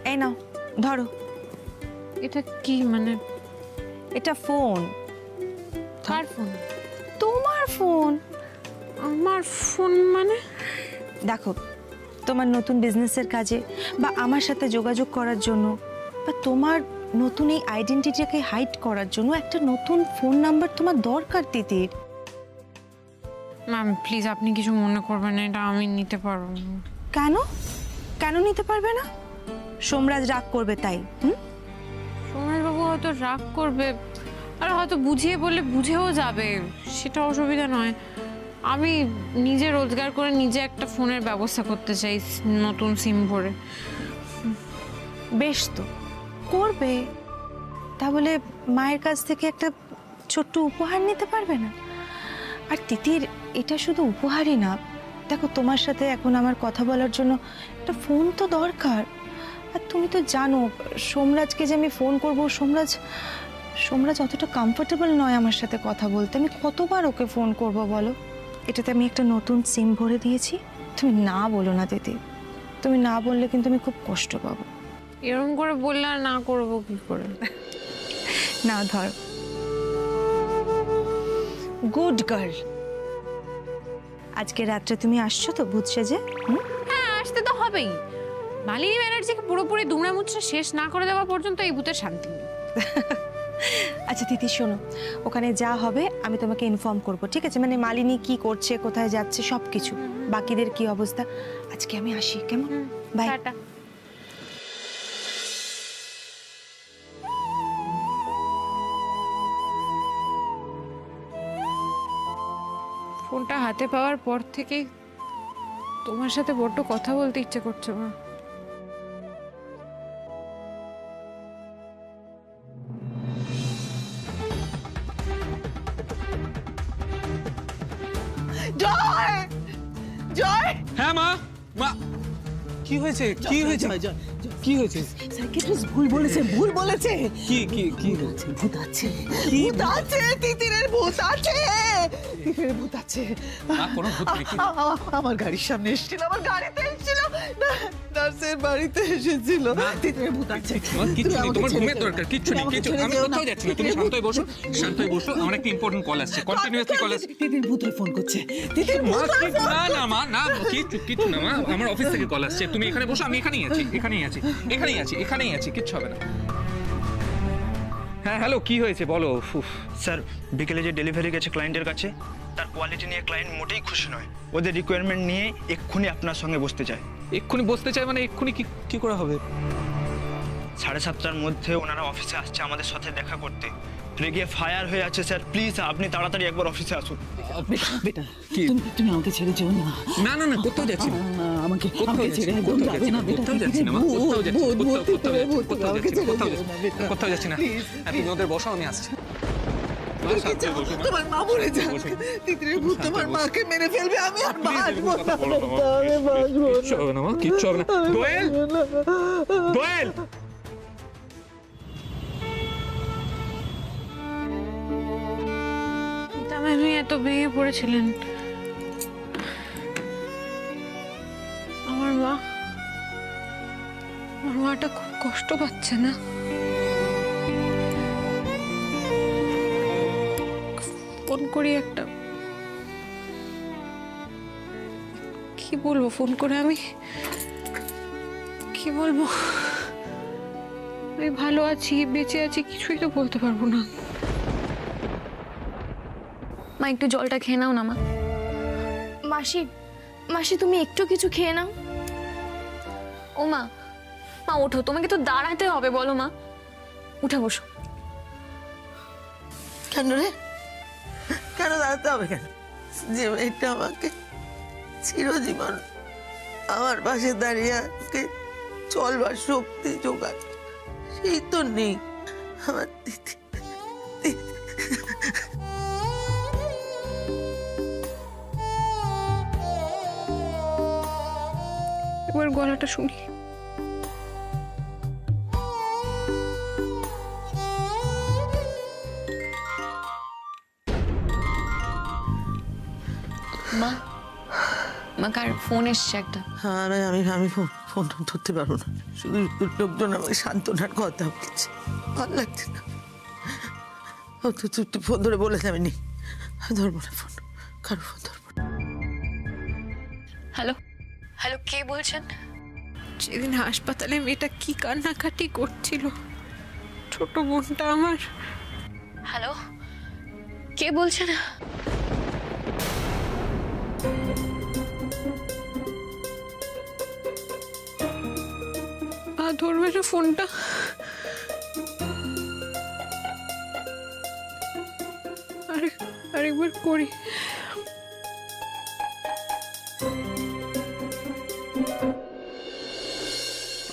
এই নাও ধরো। এটা কি মানে? এটা ফোন। কার ফোন? তোমার ফোন। আমার ফোন মানে? দেখো, তোমার নতুন বিজনেসের কাজে বা আমার সাথে যোগাযোগ করার জন্য বা তোমার নতুন এই আইডেন্টিটিকে হাইড করার জন্য একটা নতুন ফোন নাম্বার তোমার দরকার তিতির। ম্যাম প্লিজ আপনি কিছু মনে করবেন না, এটা আমি নিতে পারবো না। কেন কেন নিতে পারবে না? সোমরাজ রাগ করবে তাই? সোমেশবাবু হয়তো রাগ করবে, আর হয়তো বুঝিয়ে বললে বুঝেও যাবে, সেটা অসুবিধা নয়। আমি নিজে রোজগার করে নিজে একটা ফোনের ব্যবস্থা করতে চাই, নতুন সিম ভরে। বেশ তো, করবে। তাহলে মায়ের কাছ থেকে একটা ছোট্ট উপহার নিতে পারবে না? আর তিতির, এটা শুধু উপহারই না, দেখো তোমার সাথে এখন আমার কথা বলার জন্য একটা ফোন তো দরকার। আর তুমি তো জানো সোমরাজকে যে আমি ফোন করব, সোমরাজ অতটা কমফোর্টেবল নয় আমার সাথে কথা বলতে। আমি কতবার ওকে ফোন করব বলো? এটাতে আমি একটা নতুন সিম ভরে দিয়েছি। তুমি না বলো না দিদি, তুমি না বললে কিন্তু আমি খুব কষ্ট পাবো। এরকম করে বললে আর না করবো কি করে? না ধর, গুড গার্ল। আজকে রাত্রে তুমি আসছো তো ভূত সেজে? হ্যাঁ আসতে তো হবেই। মালিনী ব্যানার্জিকে পুরোপুরি দুমড়ে মুচড়ে শেষ না করে দেওয়া পর্যন্ত এই ভূতের শান্তি নেই। আচ্ছা দিদি শোনো, ওখানে যা হবে আমি তোমাকে ইনফর্ম করব, ঠিক আছে? মানে মালিনী কি করছে, কোথায় যাচ্ছে, সব কিছু, বাকিদের কি অবস্থা। আজকে আমি আসি, কেমন? বাই। টাটা। ফোনটা হাতে পাওয়ার পর থেকে তোমার সাথে বড্ড কথা বলতে ইচ্ছে করছে মা। জয় জয় হ্যাঁ মা, মা কি হয়েছে? কি হয়েছে? কি হয়েছে? সাইকিয়াট্রিস্ট ভুল বলেছে। কি কি কি হয়েছে? ভূত আছে, ভূত আছে, তিতিরের ভূত আছে, তিতিরের ভূত আছে। মা কোনো ভূত নেই। আমার গাড়ির সামনে এসেছিল, আমার গাড়িতে এসেছিল, নার্সের বাড়িতে এসেছিল। তিতিরের ভূত আছে। তোমার কিচ্ছু নেই, তোমার ঘুমের দরকার। কিচ্ছু নেই, আমাকে কিচ্ছু। ছেড়ে আমি যেও কোথাও না। যাচ্ছি না, তুমি শান্ত হয়ে বসো, শান্ত হয়ে বসো। আমার একটা ইম্পর্টেন্ট কল আসছে, কন্টিনিউয়াসলি কল আসছে। তিতির ভূত ফোন করছে, তিতির মা ভূত কি? না না মা, না কিচ্ছু না মা, আমার অফিস থেকে কল আসছে। তুমি এখানে বসো, আমি এখানেই আছি, এখানেই আছি, কিচ্ছু হবে না। হ্যাঁ হ্যালো, কি হয়েছে বলো? স্যার, বিকেলে যে ডেলিভারি গেছে ক্লায়েন্টের কাছে, তার কোয়ালিটি নিয়ে ক্লায়েন্ট মোটেই খুশি নয়। ওদের রিকোয়ারমেন্ট নিয়ে এক্ষুনি আপনার সঙ্গে বসতে চায়। এক্ষুনি বসতে চাই মানে এক্ষুনি কি করা হবে? 7:30টার মধ্যে ওনারা অফিসে আসছে আমাদের সাথে দেখা করতে। রেগে ফায়ার হয়ে আছে স্যার, প্লিজ আপনি তাড়াতাড়ি একবার অফিসে আসুন। বেটা, কি? তুমি আমাকে ছেড়ে যেও না। না কোথাও যাচ্ছি না, আমাকে কোথাও ছেড়ে যাচ্ছি একদম না, যাবে না বেটা। কোথাও যাচ্ছি না মা, কোথাও যাচ্ছি না, কোথাও যাচ্ছি না। প্লিজ তুমি ওদের বসো, আমি আসছি। তোমার মা মরে যাক, তিতিরের ভূত তোমার মাকে মেরে ফেলবে, আমি আর বাঁচবো না, আমি বাঁচবো না। কিচ্ছু হবে না মা, কিচ্ছু হবে না। দোয়েল, দোয়েল, ম্যামই এত ভেঙে পড়েছিলেন। আমার মাটা খুব কষ্ট পাচ্ছে না? ফোন করি একটা, কি বলবো ফোন করে? আমি কি বলবো? আমি ভালো আছি, বেঁচে আছি, কিছুই তো বলতে পারবো না। মা একটু জলটা খেয়ে নাও না মা। মাসি, মাসি তুমি একটু কিছু খেয়ে নাও। ও মা, মা ওঠো, তোমাকে তো দাঁড়াতে হবে, বলো মা। উঠে বসো। কেন রে, কেন দাঁড়াতে হবে? কেন? যে মেয়েটা আমাকে চিরজীবন আমার পাশে দাঁড়িয়ে আজকে চলবার শক্তি জোগাড়, সেই তো নেই আমার দিদি। একবার গলাটা শুনি। মা আমাকে আর ফোন এসছে একটা। হ্যাঁ আমি ফোন ধরতে পারবো না, শুধু লোকজন আমাকে সান্ত্বনার কথা বলছে, ভালো লাগছে না। তুই ফোন ধরে বলে যাবি নি, ধরবো না ফোন, কারো ফোন ধরবো না। হ্যালো হ্যালো, কে বলছেন? সেদিন হাসপাতালে মেয়েটা কি কান্নাকাটি করছিল, ছোট বোনটা আমার। হ্যালো, কে বলছেন? ধরবে না ফোনটা। আরেকবার করি।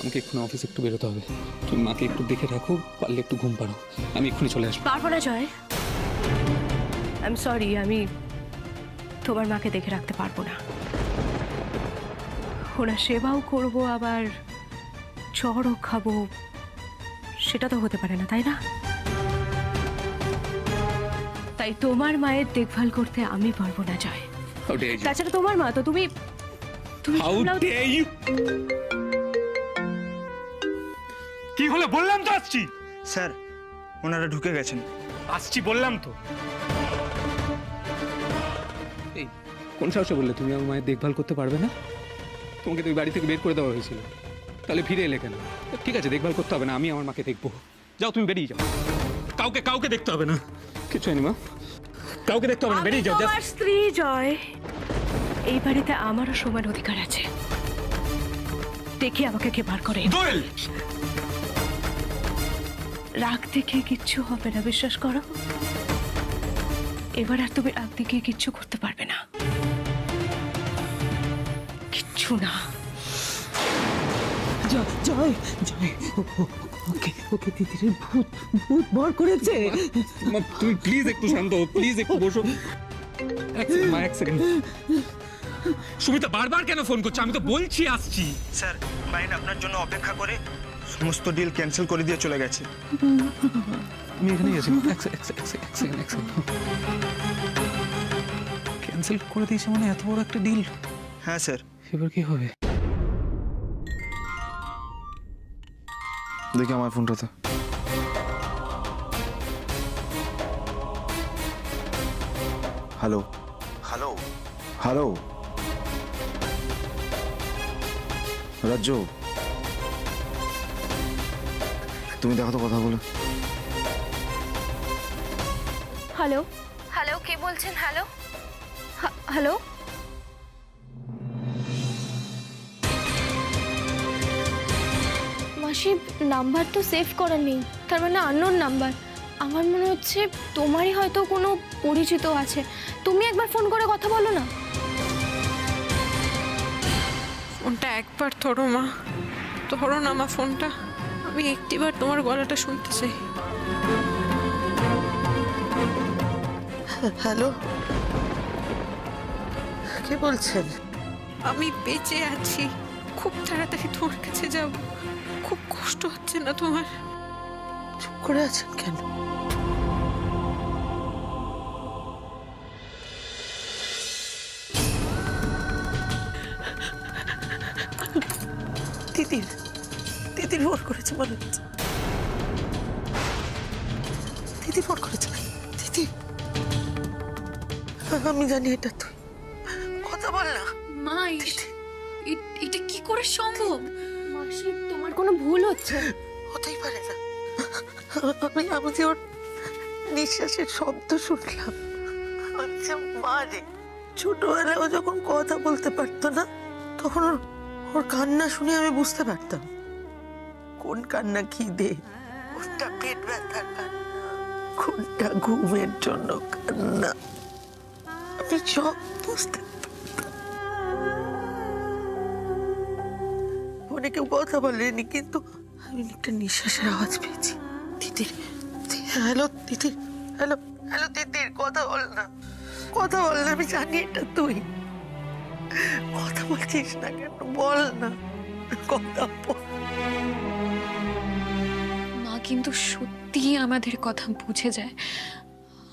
আমাকে এক্ষুনি অফিসে একটু বেরোতে হবে, তুমি মাকে একটু দেখে রাখো, পারলে একটু ঘুম পাড়ো, আমি এক্ষুনি চলে আসবো। পারবো না জয়, আই এম সরি, আমি তোমার মাকে দেখে রাখতে পারবো না। ওরা সেবাও করবো আবার চড়ও খাবো, সেটা তো হতে পারে না, তাই না? তাই তোমার মায়ের দেখভাল করতে আমি পারবো না জয়। How dare you? তাছাড়া তোমার মা তো, তুমি How সামলাও। dare you? কি হলো বললাম তো আসছি। স্যার ওনারা ঢুকে গেছেন। আসছি বললাম তো। এই কোন সাহসে বললে তুমি আমার মায়ের দেখভাল করতে পারবে না? তোমাকে তো ওই বাড়ি থেকে বের করে দেওয়া হয়েছিল, তাহলে ফিরে এলে কেন? ঠিক আছে, দেখভাল করতে হবে না, আমি আমার মাকে দেখবো। যাও তুমি বেরিয়ে যাও, কাউকে দেখতে হবে না, কিছু হয়নি মা, কাউকে দেখতে হবে না, বেরিয়ে যাও। তোমার স্ত্রী জয়, এই বাড়িতে আমারও সমান অধিকার আছে। দেখি আমাকে কে বার করে। দোয়েল, রাগ দেখে কিচ্ছু হবে না, বিশ্বাস করো। এবার আর তুমি রাগ দেখে কিচ্ছু করতে পারবে না, কিচ্ছু না। জয় ওকে দিদির ভূত ভর করেছে। মা তুমি প্লিজ একটু শান্ত হও, প্লিজ একটু বসো। এক সেকেন্ড মা, এক সেকেন্ড। সুমিতা বারবার কেন ফোন করছে? আমি তো বলছি আসছি। স্যার ক্লায়েন্ট আপনার জন্য অপেক্ষা করে সমস্ত ডিল ক্যান্সেল করে দিয়ে চলে গেছে। আমি এখানেই আছি। এক সেকেন্ড। ক্যান্সেল করে দিয়েছে মানে এত বড় একটা ডিল? হ্যাঁ স্যার। এবার কি হবে? দেখি আমার ফোনটাতে। হ্যালো হ্যালো হ্যালো, রাজ্য, তুমি দেখো তো কথা বলে। হ্যালো হ্যালো, কে বলছেন? হ্যালো হ্যালো, মাসি নাম্বার তো সেভ করা নেই, তার মানে আননোন নাম্বার। আমার মনে হচ্ছে তোমারই হয়তো কোনো পরিচিত আছে, তুমি একবার ফোন করে কথা বলো না। ফোনটা একবার ধরো মা, ধরো না মা ফোনটা, আমি একটিবার তোমার গলাটা শুনতে চাই। হ্যালো, কে বলছেন? আমি বেঁচে আছি, খুব তাড়াতাড়ি তোমার কাছে যাব। খুব কষ্ট হচ্ছে না তোমার? চুপ করে আছেন কেন? দিদির ফোন করেছে মনে হচ্ছে। দিদি ফোন করেছে। দিদি, আমি জানি এটা তুই, কথা বল না। মা এটা কি করে সম্ভব? মাসি তোমার কোনো ভুল হচ্ছে। হতেই পারে না। আমি যে ওর নিঃশ্বাসের শব্দ শুনলাম, আমি যে মা রে, ছোটবেলায় ও যখন কথা বলতে পারতো না, তখন ওর কান্না শুনে আমি বুঝতে পারতাম কোন কান্না খিদে, কোনটা পেট ব্যথার কান্না, কোনটা ঘুমের জন্য কান্না, আমি সব বুঝতে পারতাম। ফোনে কেউ কথা বলেনি, কিন্তু আমি একটা নিঃশ্বাসের আওয়াজ পেয়েছি। দিদির, হ্যালো দিদির, হ্যালো হ্যালো দিদির, কথা বল না, কথা বল না, আমি জানি এটা তুই, কথা বলছিস না কেন, বল না, কথা বল। মা কিন্তু সত্যিই আমাদের কথা বুঝে যায়।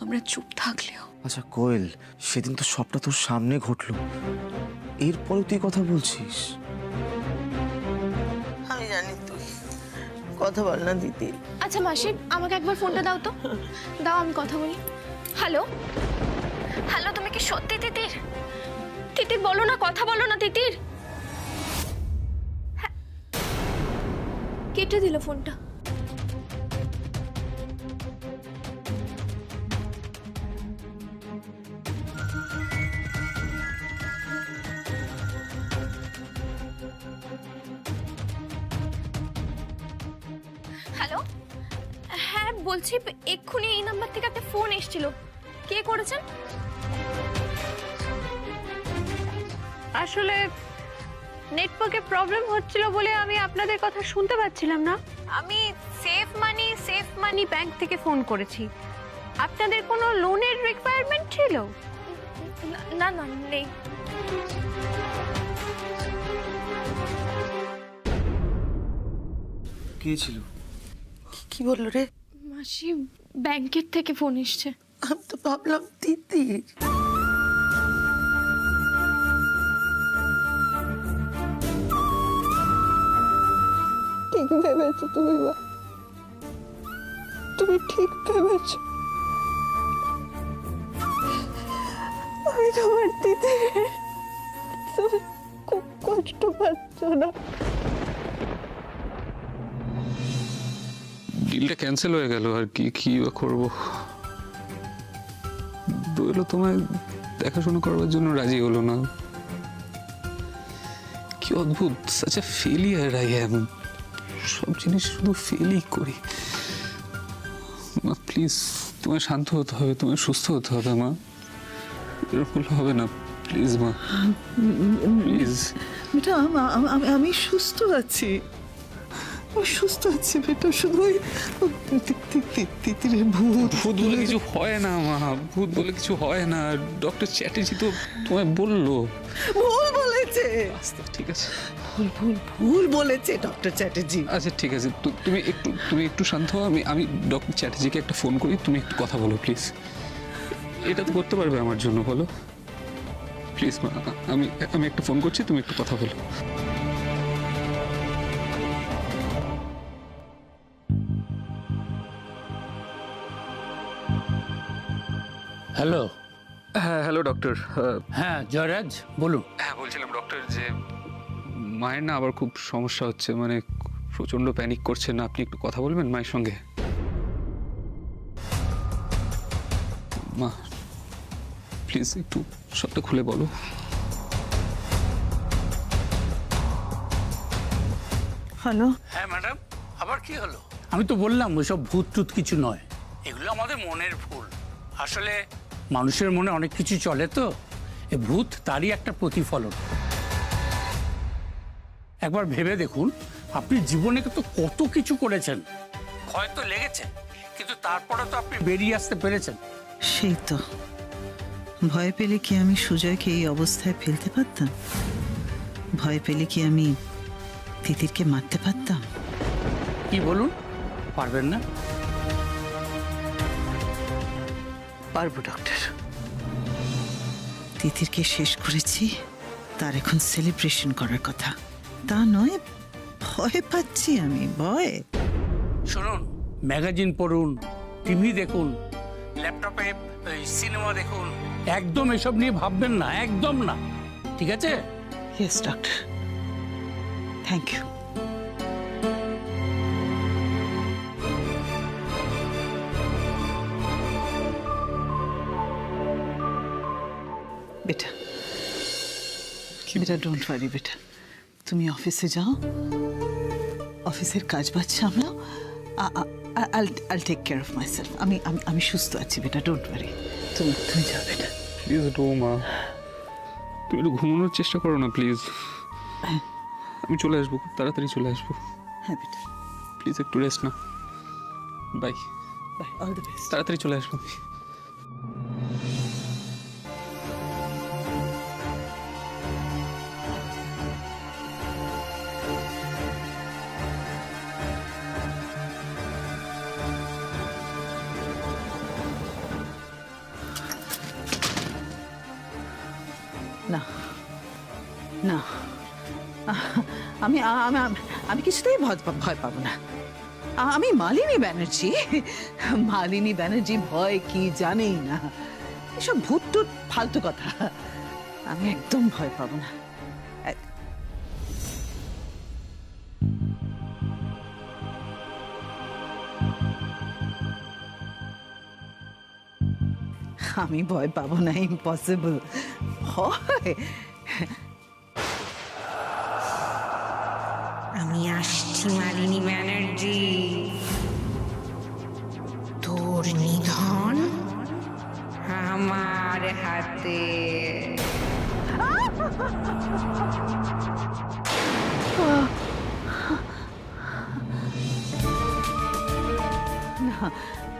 আমরা চুপ থাকলেও। আচ্ছা কোয়েল, সেদিন তো সবটা তোর সামনে ঘটলো, এরপরেও তুই কথা বলছিস? আমি জানি তুই কথা বল না দিদি। আচ্ছা মাসি, আমাকে একবার ফোনটা দাও তো, দাও আমি কথা বলি। হ্যালো হ্যালো, তুমি কি সত্যি তিতির? তিতির বলো না, কথা বলো না তিতির। হ্যাঁ। কেটে দিল ফোনটা। হ্যালো, হ্যাঁ বলছি, এক্ষুনি এই নাম্বার থেকে একটা ফোন এসেছিল। কে করেছেন? আসলে নেটওয়ার্কে প্রবলেম হচ্ছিল বলে আমি আপনাদের কথা শুনতে পাচ্ছিলাম না। আমি সেফ মানি ব্যাংক থেকে ফোন করেছি। আপনাদের কোনো লোনের রিকোয়ারমেন্ট ছিল? না না, নেই। কে ছিল? কি বললো রে? মাসি, ব্যাংকের থেকে ফোন এসছে। আমি তো ভাবলাম তিতির। ঠিক ভেবেছো তুমি মা, তুমি ঠিক ভেবেছো। আমি তোমার দিতে, তুমি খুব কষ্ট পাচ্ছ না? ডিলটা ক্যান্সেল হয়ে গেল, আর কি বা করবো। দোয়েলও তোমায় দেখাশোনা করবার জন্য রাজি হলো না। কি অদ্ভুত, such a failure I am. সব জিনিস শুধু ফেলই করি। মা প্লিজ, তোমায় শান্ত হতে হবে, তোমায় সুস্থ হতে হবে মা। এরকম হবে না প্লিজ মা, প্লিজ। বেটা আমি সুস্থ আছি, আমি সুস্থ আছি বেটা। শুধু ওই তিতিরের ভূত ভূত বলে কিছু হয় না মা, ভূত বলে কিছু হয় না। ডক্টর চ্যাটার্জি তো তোমায় বললো। ভুল বলেছে। আচ্ছা ঠিক আছে, ভুল বলেছে ডক্টর চ্যাটার্জি। আচ্ছা ঠিক আছে, তুমি একটু শান্ত হও। আমি ডক্টর চ্যাটার্জিকে একটা ফোন করি, তুমি একটু কথা বলো প্লিজ। এটা তো করতে পারবে আমার জন্য, বলো প্লিজ মা। আমি একটা ফোন করছি, তুমি একটু কথা বলো। হ্যালো। হ্যাঁ হ্যালো ডক্টর। হ্যাঁ জয়রাজ, বলুন। হ্যাঁ বলছিলাম ডক্টর যে মায়ের না আবার খুব সমস্যা হচ্ছে, মানে প্রচন্ড প্যানিক করছে না। আপনি একটু কথা বলবেন মায়ের সঙ্গে? মা প্লিজ একটু সবটা খুলে বলো। হ্যালো। হ্যাঁ ম্যাডাম, আবার কি হলো? আমি তো বললাম ওইসব ভূত টুত কিছু নয়, এগুলো আমাদের মনের ভুল। আসলে মানুষের মনে অনেক কিছু চলে, তো এই ভূত তারই একটা প্রতিফলন। একবার ভেবে দেখুন, আপনি জীবনে তো কত কিছু করেছেন, ভয় তো লেগেছে, কিন্তু তারপরে তো আপনি বেরিয়ে আসতে পেরেছেন। সেই তো, ভয় পেলে কি আমি সুজয়কে এই অবস্থায় ফেলতে পারতাম? ভয় পেলে কি আমি তিতিরকে মারতে পারতাম? কি বলুন, পারবেন না? পারবো ডক্টর। তিতিরকে শেষ করেছি, তার এখন সেলিব্রেশন করার কথা। তা নয়, ভয় পাচ্ছি আমি, ভয়। শুনুন, ম্যাগাজিন পড়ুন, টিভি দেখুন, ল্যাপটপে সিনেমা দেখুন, একদম এসব নিয়ে ভাববেন না, একদম না, ঠিক আছে? Yes doctor, thank you. বেটা বেটা, ডোন্ট ওয়ারি বেটা, তুমি অফিসে যাও, অফিসের কাজ বাজ সামলাও। I'll take care of myself. আমি সুস্থ আছি বেটা, ডোন্ট ওয়ারি। তুমি যাও বেটা। প্লিজ ডো মা, তুমি একটু ঘুমানোর চেষ্টা করো না প্লিজ। আমি চলে আসবো, খুব তাড়াতাড়ি চলে আসবো। হ্যাঁ বেটা, প্লিজ একটু রেস্ট না। Bye bye, all the best. তাড়াতাড়ি চলে আসবো। না, আমি আমি আমি কিছুতেই ভয় পাবো না। আমি মালিনী ব্যানার্জি ভয় কি জানেই না। এসব ভূত টুত ফালতু কথা, আমি একদম ভয় পাবো না। আমি ভয় পাবো না, ইম্পসিবল। হয় আমি আসছি মালিনী ব্যানার্জি, তোর নিধন আমার হাতে।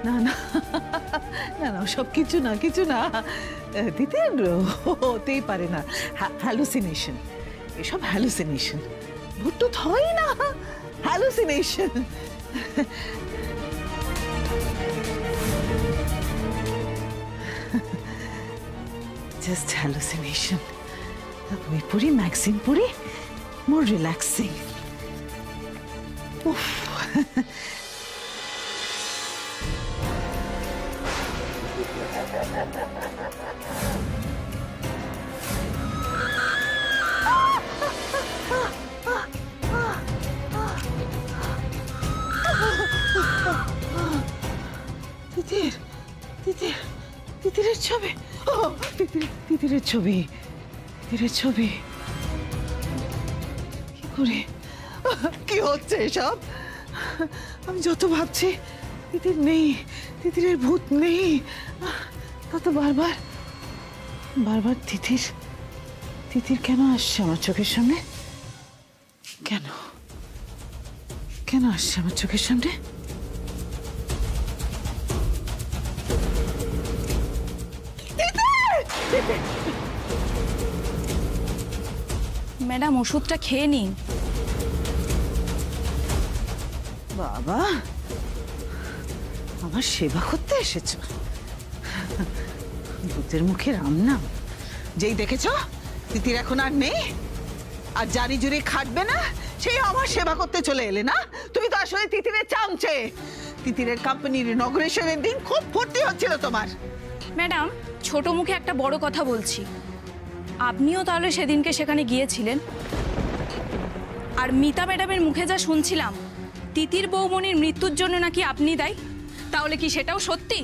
না না না না, সব কিছু না দিদির হতেই পারে না। হ্যালুসিনেশন, এসব হ্যালুসিনেশন, ভুট্টুত হয় না, হ্যালুসিনেশন। Just hallucination. বই পড়ি, ম্যাগজিন পড়ি, মোর রিল্যাক্সিং। উফ, তিতিরের ছবি, ও তিতিরের ছবি। কি করে, কি হচ্ছে এসব? আমি যত ভাবছি তিতির নেই, তিতিরের ভূত নেই, তত বারবার তিতির কেন আসছে আমার চোখের সামনে? কেন আসছে আমার চোখের সামনে? ম্যাডাম ওষুধটা খেয়ে নিন। বাবা, আমার সেবা করতে এসেছো? ভূতের মুখে রাম নাম। যেই দেখেছ তিতির এখন আর নেই, আর জানি জুড়ে খাটবে না, সেই আমার সেবা করতে চলে এলে না? তুমি তো আসলে তিতিরের চামচে। তিতিরের কোম্পানির ইনগ্রেশনের দিন খুব ফুর্তি হচ্ছিল তোমার। ম্যাডাম ছোট মুখে একটা বড় কথা বলছি, আপনিও তাহলে সেদিনকে সেখানে গিয়েছিলেন। আর মিতা ম্যাডামের মুখে যা শুনছিলাম, তিতির বৌমনির মৃত্যুর জন্য নাকি আপনি দায়ী, তাহলে কি সেটাও সত্যি?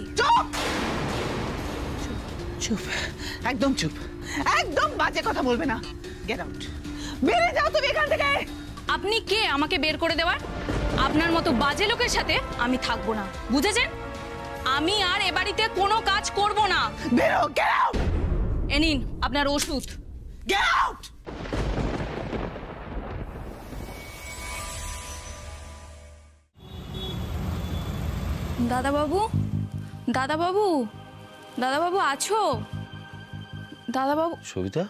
চুপ, একদম চুপ, একদম বাজে কথা বলবে না। গেট আউট, বেরিয়ে যাও তুমি এখান থেকে। আপনি কে আমাকে বের করে দেওয়ার? আপনার মতো বাজে লোকের সাথে আমি থাকবো না, বুঝেছেন? আমি আর এ বাড়িতে কোনো কাজ করব না। বেরো, গেট আউট। এ নিন আপনার ওষুধ। Get out. দাদাবাবু, আছো? দাদাবাবু, সবিতা,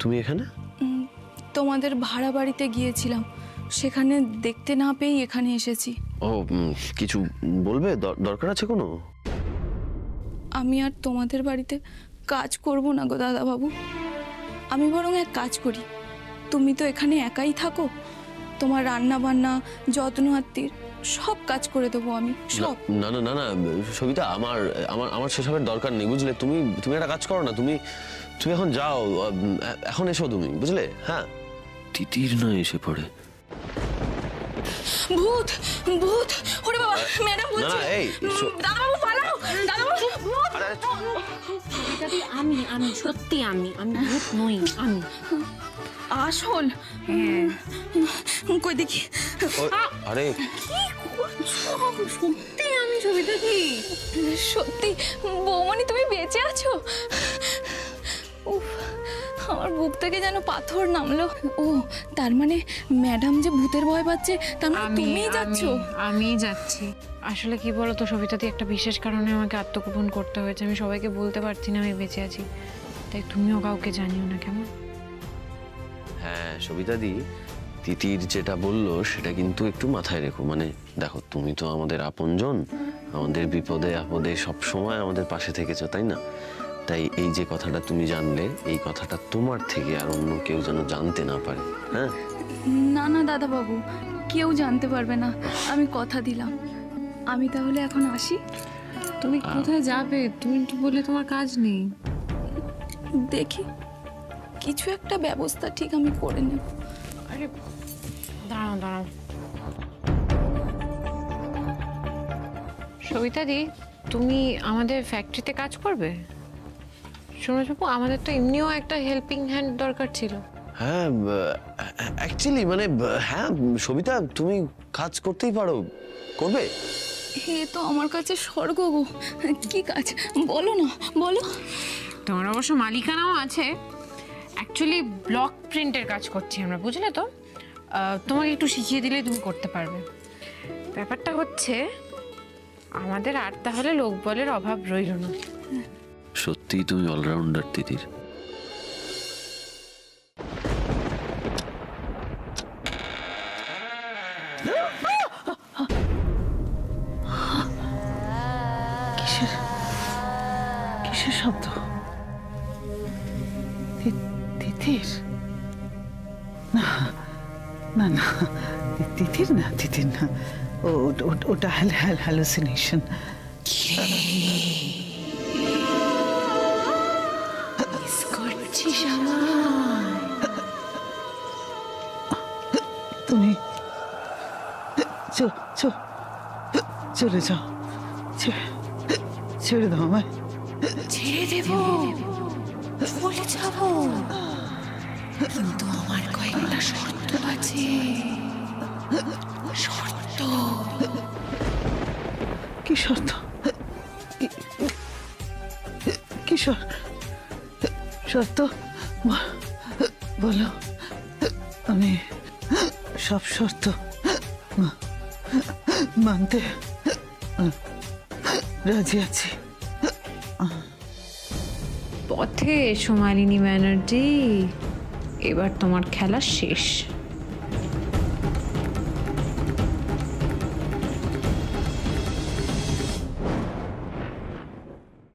তুমি এখানে? তোমাদের ভাড়া বাড়িতে গিয়েছিলাম, সেখানে দেখতে না পেয়ে এখানে এসেছি। ও, কিছু বলবে? দরকার আছে কোনো? আমি আর তোমাদের বাড়িতে কাজ করব না গো দাদাবাবু। আমি বরং এক কাজ করি, তুমি তো এখানে একাই থাকো, তোমার রান্না বান্না, যত্ন আত্মীর সব কাজ করে দেবো আমি, সব। না না না না সবিতা, আমার সেসবের দরকার নেই, বুঝলে? তুমি একটা কাজ করো না, তুমি এখন যাও, এখন এসো তুমি, বুঝলে? হ্যাঁ, তিতির না এসে পড়ে। ভূত, ওরে বাবা, ম্যাডাম বলছে। দাদাবাবু পালাও, দাদাবাবু, ভূত। আমি সত্যি আমি ভূত নই, আমি আসল। কই দেখি। আরে সত্যি আমি ছবিটা কি? সত্যি বৌমনি তুমি বেঁচে আছো? উফ, আমার বুক থেকে যেন পাথর নামলো। ও, তার মানে ম্যাডাম যে ভূতের ভয় পাচ্ছে, তার মানে তুমিই যাচ্ছ? আমিই যাচ্ছি। আসলে কি বলতো সবিতাদি, একটা বিশেষ কারণে আমাকে আত্মগোপন করতে হয়েছে। আমি সবাইকে বলতে পারছি না আমি বেঁচে আছি, তাই তুমিও কাউকে জানিও না, কেমন? হ্যাঁ সবিতাদি, তিতির যেটা বললো সেটা কিন্তু একটু মাথায় রেখো। মানে দেখো, তুমি তো আমাদের আপনজন, আমাদের বিপদে আপদে সব সময় আমাদের পাশে থেকেছো, তাই না? এটাই, এই যে কথাটা তুমি জানলে, এই কথাটা তোমার থেকে আর অন্য কেউ যেন জানতে না পারে। হ্যাঁ, না না দাদাবাবু, কেউ জানতে পারবে না, আমি কথা দিলাম। আমি তাহলে এখন আসি। তুমি কোথায় যাবে? তুমি তো বললে তোমার কাজ নেই। দেখি কিছু একটা ব্যবস্থা ঠিক আমি করে নেব। আরে দাঁড়াও দাঁড়াও, সবিতা দি, তুমি আমাদের ফ্যাক্টরিতে কাজ করবে? সূরজবাবু, আমাদের তো এমনিও একটা হেল্পিং হ্যান্ড দরকার ছিল। হ্যাঁ, অ্যাকচুয়ালি মানে হ্যাঁ সবিতা, তুমি কাজ করতেই পারো, করবে? হে তো আমার কাছে স্বর্গ গো। কি কাজ বলো না, বলো। তোমার অবশ্য মালিকানাও আছে। অ্যাকচুয়ালি ব্লক প্রিন্টের কাজ করছি আমরা, বুঝলে তো। তোমাকে একটু শিখিয়ে দিলে তুমি করতে পারবে। ব্যাপারটা হচ্ছে আমাদের আর তাহলে লোকবলের অভাব রইল না। সত্যিই তুমি অলরাউন্ডার তিতির। কিসের কিসের শব্দ? তিতির? না না না, তিতির না, তিতির না, ওটা হ্যালুসিনেশন। তুমি চলে যাও, ছেড়ে দাও আমায়। ছেড়ে দেব বলে যাব, কিন্তু আমার কয়েকটা শর্ত আছে। শর্ত? কি শর্ত? কি শর্ত বলো। আমি সব শর্ত মানতে রাজি আছি। পথে এসো মালিনী ব্যানার্জি, এবার তোমার খেলা শেষ।